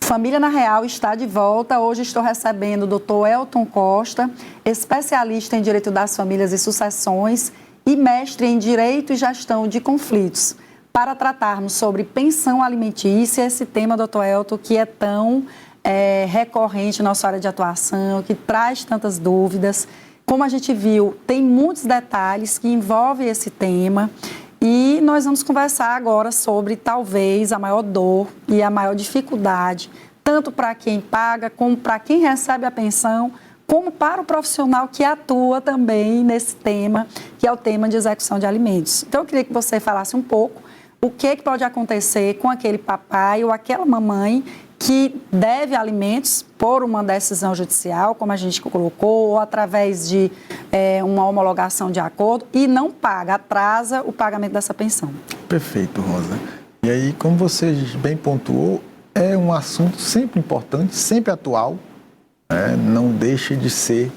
Família na Real está de volta. Hoje estou recebendo o Dr. Elton Costa, especialista em Direito das Famílias e Sucessões e mestre em Direito e Gestão de Conflitos, para tratarmos sobre pensão alimentícia, esse tema, Dr. Elton, que é tão recorrente na nossa área de atuação, que traz tantas dúvidas. Como a gente viu, tem muitos detalhes que envolvem esse tema. E nós vamos conversar agora sobre, talvez, a maior dor e a maior dificuldade, tanto para quem paga, como para quem recebe a pensão, como para o profissional que atua também nesse tema, que é o tema de execução de alimentos. Então, eu queria que você falasse um pouco o que pode acontecer com aquele papai ou aquela mamãe que deve alimentos por uma decisão judicial, como a gente colocou, ou através de uma homologação de acordo, e não paga, atrasa o pagamento dessa pensão. Perfeito, Rosa. E aí, como você bem pontuou, é um assunto sempre importante, sempre atual, não deixa de ser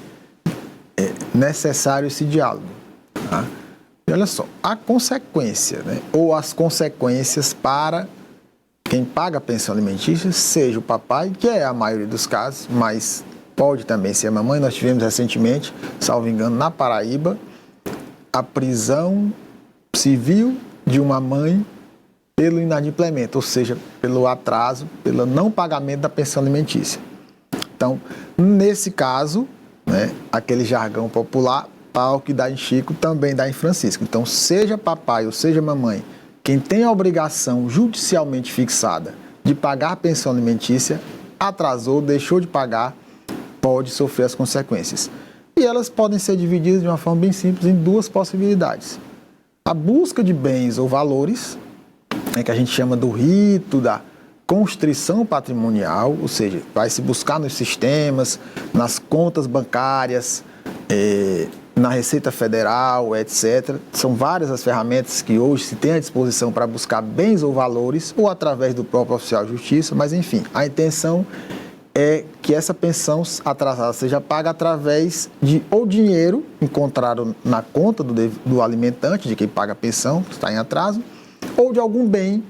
necessário esse diálogo. Tá? E olha só, a consequência, ou as consequências para quem paga a pensão alimentícia, seja o papai, que é a maioria dos casos, mas pode também ser a mamãe. Nós tivemos recentemente, salvo engano, na Paraíba, a prisão civil de uma mãe pelo inadimplemento, ou seja, pelo atraso, pelo não pagamento da pensão alimentícia. Então, nesse caso, aquele jargão popular, pau que dá em Chico, também dá em Francisco. Então, seja papai ou seja mamãe, quem tem a obrigação judicialmente fixada de pagar a pensão alimentícia, atrasou, deixou de pagar, pode sofrer as consequências. E elas podem ser divididas de uma forma bem simples em duas possibilidades. A busca de bens ou valores, que a gente chama do rito da constrição patrimonial, ou seja, vai se buscar nos sistemas, nas contas bancárias, na Receita Federal, etc. São várias as ferramentas que hoje se tem à disposição para buscar bens ou valores, ou através do próprio oficial de justiça, mas enfim, a intenção é que essa pensão atrasada seja paga através de ou dinheiro encontrado na conta do alimentante, de quem paga a pensão, que está em atraso, ou de algum bem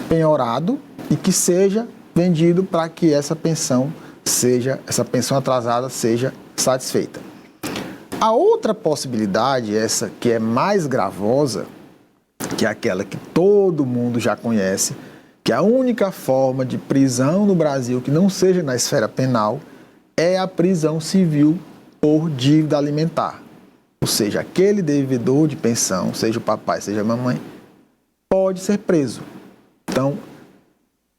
penhorado e que seja vendido para que essa pensão atrasada seja satisfeita. A outra possibilidade, essa que é mais gravosa, que é aquela que todo mundo já conhece, que a única forma de prisão no Brasil que não seja na esfera penal é a prisão civil por dívida alimentar. Ou seja, aquele devedor de pensão, seja o papai, seja a mamãe, pode ser preso. Então,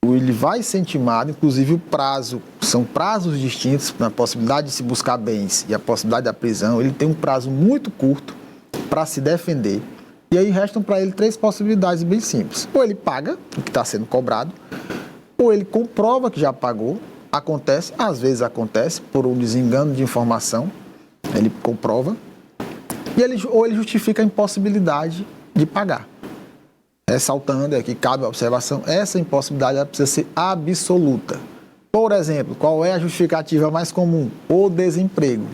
ele vai ser intimado, inclusive o prazo, são prazos distintos na possibilidade de se buscar bens e a possibilidade da prisão. Ele tem um prazo muito curto para se defender. E aí restam para ele três possibilidades bem simples. Ou ele paga o que está sendo cobrado, ou ele comprova que já pagou. Acontece, às vezes acontece, por um desengano de informação, ele comprova, ou ele justifica a impossibilidade de pagar. Ressaltando, aqui cabe a observação, essa impossibilidade precisa ser absoluta. Por exemplo, qual é a justificativa mais comum? O desemprego.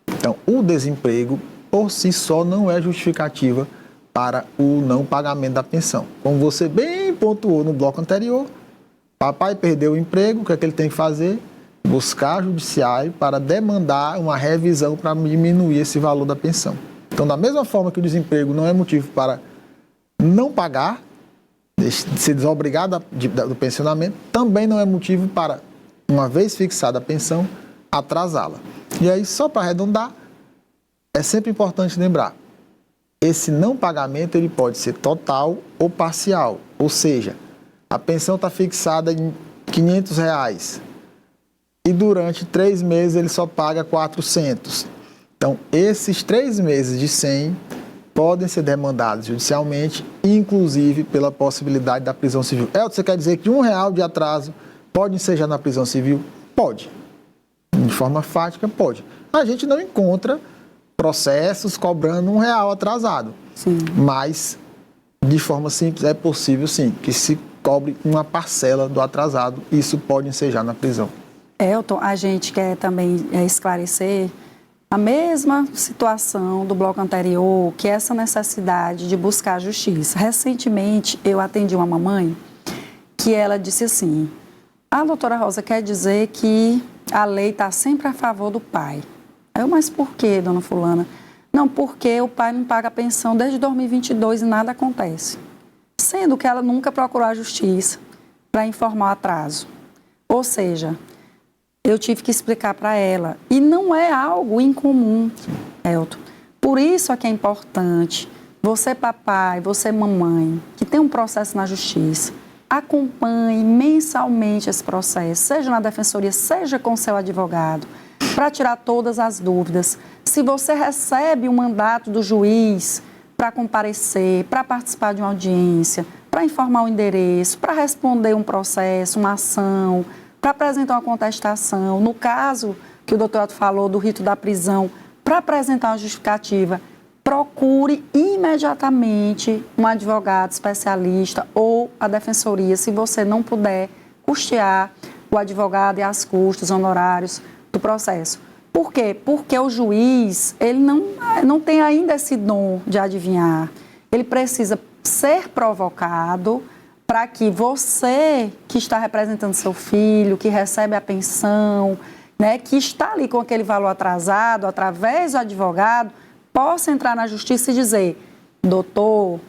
Então, o desemprego, por si só, não é justificativa para o não pagamento da pensão. Como você bem pontuou no bloco anterior, papai perdeu o emprego, o que é que ele tem que fazer? Buscar judiciário para demandar uma revisão para diminuir esse valor da pensão. Então, da mesma forma que o desemprego não é motivo para não pagar, ser desobrigado do pensionamento, também não é motivo para, uma vez fixada a pensão, atrasá-la. E aí, só para arredondar, é sempre importante lembrar, esse não pagamento ele pode ser total ou parcial, ou seja, a pensão está fixada em R$500 e durante 3 meses ele só paga 400. Então, esses 3 meses de 100 podem ser demandados judicialmente, inclusive pela possibilidade da prisão civil. Elton, você quer dizer que R$1 de atraso pode ensejar na prisão civil? Pode. De forma fática, pode. A gente não encontra processos cobrando R$1 atrasado. Sim. Mas, de forma simples, é possível sim que se cobre uma parcela do atrasado. Isso pode ensejar na prisão. Elton, a gente quer também esclarecer a mesma situação do bloco anterior, que é essa necessidade de buscar a justiça. Recentemente, eu atendi uma mamãe que ela disse assim, A doutora Rosa quer dizer que a lei está sempre a favor do pai. Mas por quê, dona fulana? Não, porque o pai não paga a pensão desde 2022 e nada acontece. Sendo que ela nunca procurou a justiça para informar o atraso. Ou seja, eu tive que explicar para ela. E não é algo incomum, Elton. Por isso é que é importante você, papai, você, mamãe, que tem um processo na justiça, acompanhe mensalmente esse processo, seja na defensoria, seja com seu advogado, para tirar todas as dúvidas. Se você recebe um mandato do juiz para comparecer, para participar de uma audiência, para informar o endereço, para responder um processo, uma ação, para apresentar uma contestação, no caso que o doutor falou do rito da prisão, para apresentar uma justificativa, procure imediatamente um advogado especialista ou a defensoria, se você não puder custear o advogado e as custas, honorários do processo. Por quê? Porque o juiz, ele não tem ainda esse dom de adivinhar. Ele precisa ser provocado para que você, que está representando seu filho, que recebe a pensão, né, que está ali com aquele valor atrasado, através do advogado, possa entrar na justiça e dizer: doutor,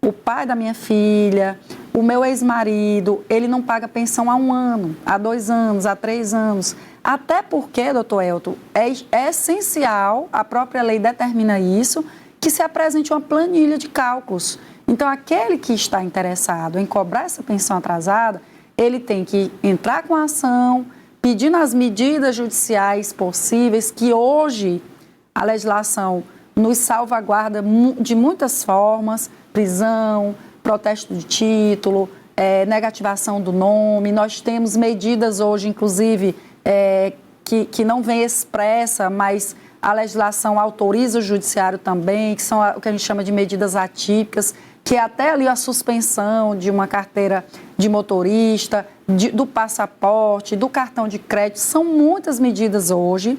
o pai da minha filha, o meu ex-marido, ele não paga pensão há 1 ano, há 2 anos, há 3 anos. Até porque, doutor Elton, é essencial, a própria lei determina isso, que se apresente uma planilha de cálculos. Então, aquele que está interessado em cobrar essa pensão atrasada, ele tem que entrar com a ação, pedindo as medidas judiciais possíveis, que hoje a legislação nos salvaguarda de muitas formas: prisão, protesto de título, negativação do nome. Nós temos medidas hoje, inclusive, que não vem expressa, mas a legislação autoriza o judiciário também, que são o que a gente chama de medidas atípicas, que é até ali a suspensão de uma carteira de motorista, do passaporte, do cartão de crédito. São muitas medidas hoje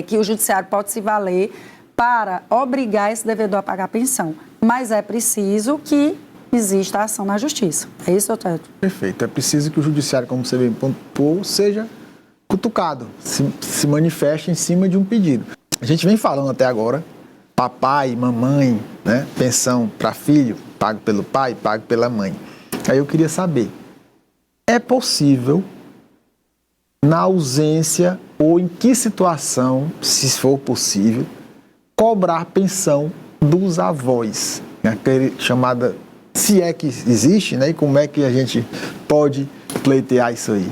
que o judiciário pode se valer para obrigar esse devedor a pagar a pensão. Mas é preciso que exista a ação na justiça. É isso, doutor? Perfeito. É preciso que o judiciário, como você bem pontuou, seja cutucado, se manifeste em cima de um pedido. A gente vem falando até agora, papai, mamãe, né? Pensão para filho, pago pelo pai, pago pela mãe. Aí eu queria saber, é possível, na ausência ou em que situação, se for possível, cobrar pensão dos avós, aquele chamada, se é que existe, né? E como é que a gente pode pleitear isso aí?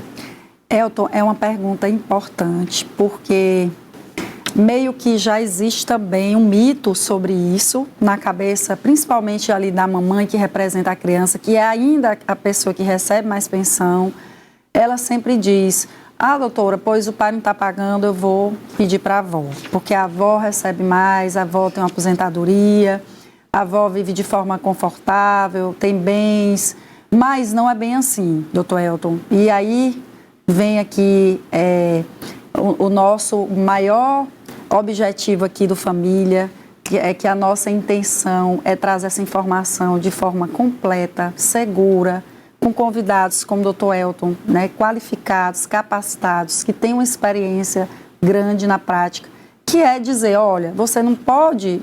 Elton, é uma pergunta importante, porque meio que já existe também um mito sobre isso na cabeça, principalmente ali da mamãe que representa a criança, que é ainda a pessoa que recebe mais pensão. Ela sempre diz: doutora, pois o pai não está pagando, eu vou pedir para a avó, porque a avó recebe mais, a avó tem uma aposentadoria, a avó vive de forma confortável, tem bens, mas não é bem assim, doutor Elton. E aí vem aqui o nosso maior objetivo aqui do Família, que a nossa intenção é trazer essa informação de forma completa, segura, com convidados como o doutor Elton, né, qualificados, capacitados, que têm uma experiência grande na prática, que é dizer: olha, você não pode,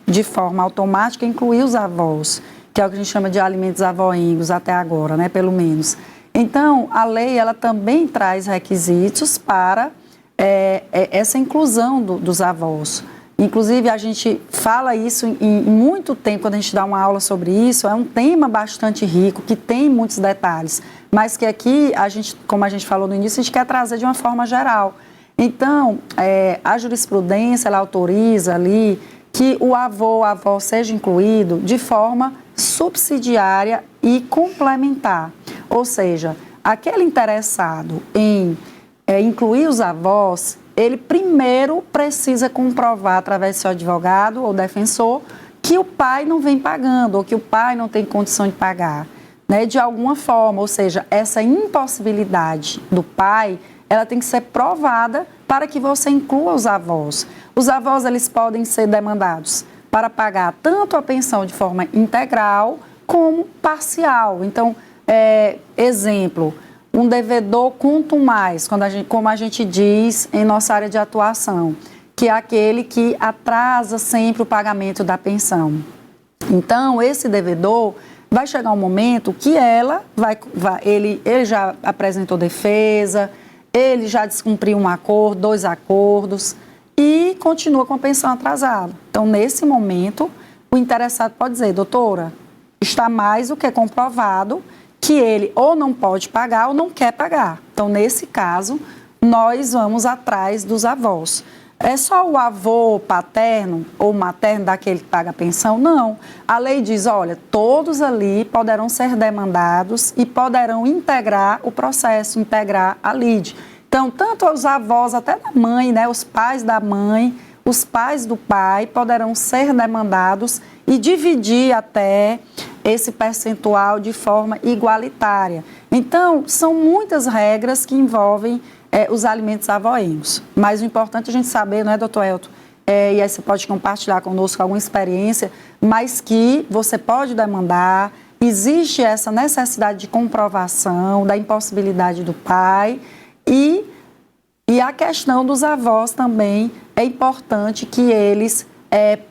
de forma automática, incluir os avós, que é o que a gente chama de alimentos avoengos até agora, né, pelo menos. Então, a lei, ela também traz requisitos para essa inclusão dos avós. Inclusive, a gente fala isso em muito tempo, quando a gente dá uma aula sobre isso. É um tema bastante rico, que tem muitos detalhes, mas que aqui, como a gente falou no início, a gente quer trazer de uma forma geral. Então, a jurisprudência, ela autoriza ali que o avô ou a avó seja incluído de forma subsidiária e complementar. Ou seja, aquele interessado em incluir os avós, ele primeiro precisa comprovar, através do seu advogado ou defensor, que o pai não vem pagando ou que o pai não tem condição de pagar, né, de alguma forma. Ou seja, essa impossibilidade do pai, ela tem que ser provada para que você inclua os avós. Os avós, eles podem ser demandados para pagar tanto a pensão de forma integral como parcial. Então, exemplo, um devedor contumaz, como a gente diz em nossa área de atuação, que é aquele que atrasa sempre o pagamento da pensão. Então, esse devedor vai chegar um momento que ele já apresentou defesa, ele já descumpriu um acordo, 2 acordos e continua com a pensão atrasada. Então, nesse momento, o interessado pode dizer, doutora, está mais do que comprovado que ele ou não pode pagar ou não quer pagar. Então, nesse caso, nós vamos atrás dos avós. É só o avô paterno ou materno daquele que paga a pensão? Não. A lei diz, olha, todos ali poderão ser demandados e poderão integrar o processo, integrar a lide. Então, tanto os avós, até da mãe, né, os pais da mãe, os pais do pai poderão ser demandados e dividir até esse percentual de forma igualitária. Então, são muitas regras que envolvem os alimentos avoengos. Mas o importante é a gente saber, não é, doutor Elton? E aí você pode compartilhar conosco alguma experiência, mas que você pode demandar, existe essa necessidade de comprovação da impossibilidade do pai e a questão dos avós também é importante que eles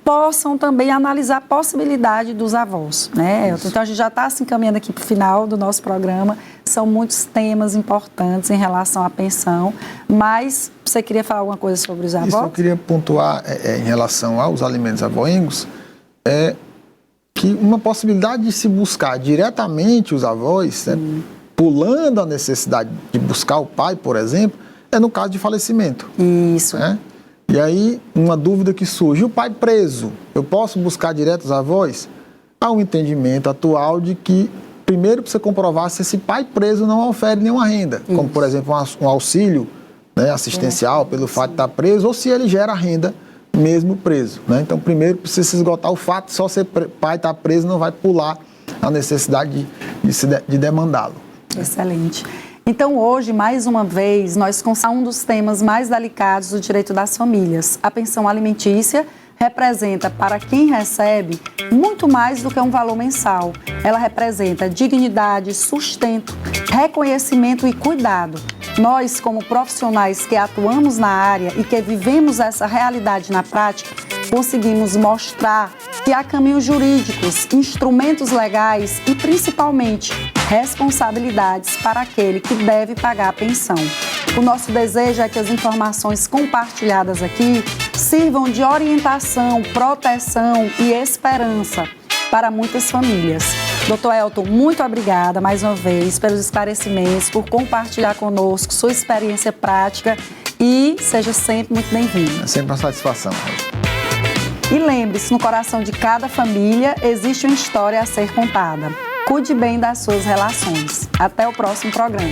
possam também analisar a possibilidade dos avós, né? Então, a gente já está se encaminhando aqui para o final do nosso programa. São muitos temas importantes em relação à pensão, mas você queria falar alguma coisa sobre os avós? Isso, eu queria pontuar em relação aos alimentos avoengos, que uma possibilidade de se buscar diretamente os avós, pulando a necessidade de buscar o pai, por exemplo, é no caso de falecimento. Isso. E aí, uma dúvida que surge, o pai preso, eu posso buscar direto os avós? Há um entendimento atual de que, primeiro precisa comprovar se esse pai preso não ofere nenhuma renda, como, por exemplo, um auxílio assistencial pelo fato de estar preso, ou se ele gera renda mesmo preso. Então, primeiro precisa se esgotar o fato de só ser pai estar preso não vai pular a necessidade de demandá-lo. Excelente. Então, hoje, mais uma vez, nós consideramos um dos temas mais delicados do direito das famílias. A pensão alimentícia representa, para quem recebe, muito mais do que um valor mensal. Ela representa dignidade, sustento, reconhecimento e cuidado. Nós, como profissionais que atuamos na área e que vivemos essa realidade na prática, conseguimos mostrar que há caminhos jurídicos, instrumentos legais e, principalmente, responsabilidades para aquele que deve pagar a pensão. O nosso desejo é que as informações compartilhadas aqui sirvam de orientação, proteção e esperança para muitas famílias. Doutor Elton, muito obrigada mais uma vez pelos esclarecimentos, por compartilhar conosco sua experiência prática e seja sempre muito bem-vindo. É sempre uma satisfação. E lembre-se, no coração de cada família existe uma história a ser contada. Cuide bem das suas relações. Até o próximo programa.